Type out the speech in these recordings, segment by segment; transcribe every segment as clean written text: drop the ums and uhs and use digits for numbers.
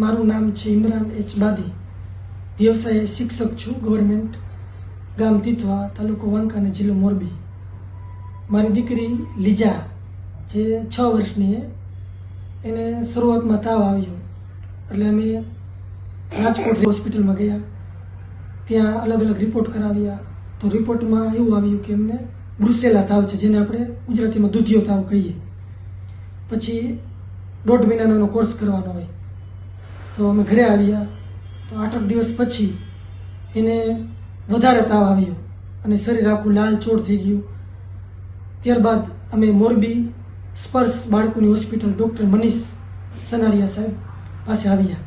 મારું નામ છે ઇમરાન એચ બાદી। વ્યવસાય શિક્ષક છું ગવર્મેન્ટ, ગામ તીથવા, તાલુકો વાંકા અને જિલ્લો મોરબી। મારી દીકરી લીજા જે 6 વર્ષની છે, એને શરૂઆતમાં તાવ આવ્યો એટલે અમે રાજકોટ હોસ્પિટલમાં ગયા। ત્યાં અલગ અલગ રિપોર્ટ કરાવ્યા તો રિપોર્ટમાં એવું આવ્યું કે એમને બ્રુસેલા તાવ છે, જેને આપણે ગુજરાતીમાં દૂધિયો તાવ કહીએ। પછી 1.5 મહિનાનો કોર્સ કરવાનો હોય તો અમે ઘરે આવ્યા તો 8 દિવસ પછી એને વધારે તાવ આવ્યો અને શરીર આખું લાલ ચોળ થઈ ગયું। ત્યારબાદ અમે મોરબી સ્પર્શ બાળકોની હોસ્પિટલ ડૉક્ટર મનીષ સનારિયા સાહેબ પાસે આવ્યા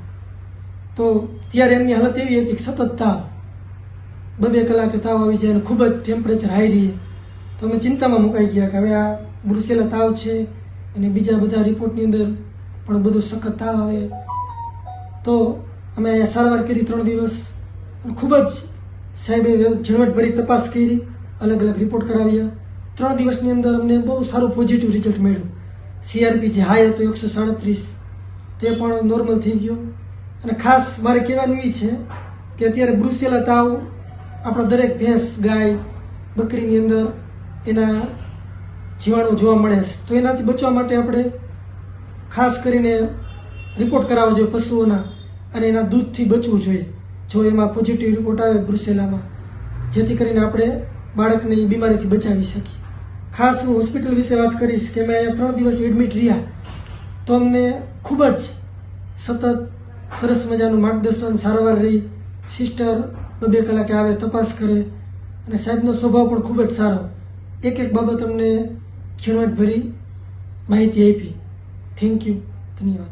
તો ત્યારે એમની હાલત એવી હતી કે સતત તાવ, 2-2 કલાકે તાવ આવી જાય અને ખૂબ જ ટેમ્પરેચર હાઈ રહે। તો અમે ચિંતામાં મુકાઈ ગયા કે હવે આ બ્રુસેલા તાવ છે અને બીજા બધા રિપોર્ટની અંદર પણ બધું સખત તાવ આવે। તો અમે અહીંયા સારવાર કરી 3 દિવસ અને ખૂબ જ સાહેબે ઝીણવટભરી તપાસ કરી, અલગ અલગ રિપોર્ટ કરાવ્યા। 3 દિવસની અંદર અમને બહુ સારું પોઝિટિવ રિઝલ્ટ મળ્યું। CRP જે હાઈ હતો 137 તે પણ નોર્મલ થઈ ગયો। અને ખાસ મારે કહેવાનું એ છે કે અત્યારે બ્રુસેલા તાવ આપણા દરેક ભેંસ, ગાય, બકરીની અંદર એના જીવાણુ જોવા મળે છે, તો એનાથી બચવા માટે આપણે ખાસ કરીને રિપોર્ટ કરાવવો જોઈએ પશુઓના અને એના દૂધથી બચવું જોઈએ જો એમાં પોઝિટિવ રિપોર્ટ આવે બ્રુસેલામાં, જેથી કરીને આપણે બાળકને એ બીમારીથી બચાવી શકીએ। ખાસ હું હોસ્પિટલ વિશે વાત કરીશ કે મેં અહીંયા 3 દિવસ એડમિટ રહ્યા તો અમને ખૂબ જ સતત સરસ મજાનું માર્ગદર્શન, સારવાર રહી। સિસ્ટર 2-2 કલાકે આવે, તપાસ કરે અને સાહેબનો સ્વભાવ પણ ખૂબ જ સારો, એક બાબત અમને ઝીણવટભરી માહિતી આપી। થેન્ક યુ, ધન્યવાદ।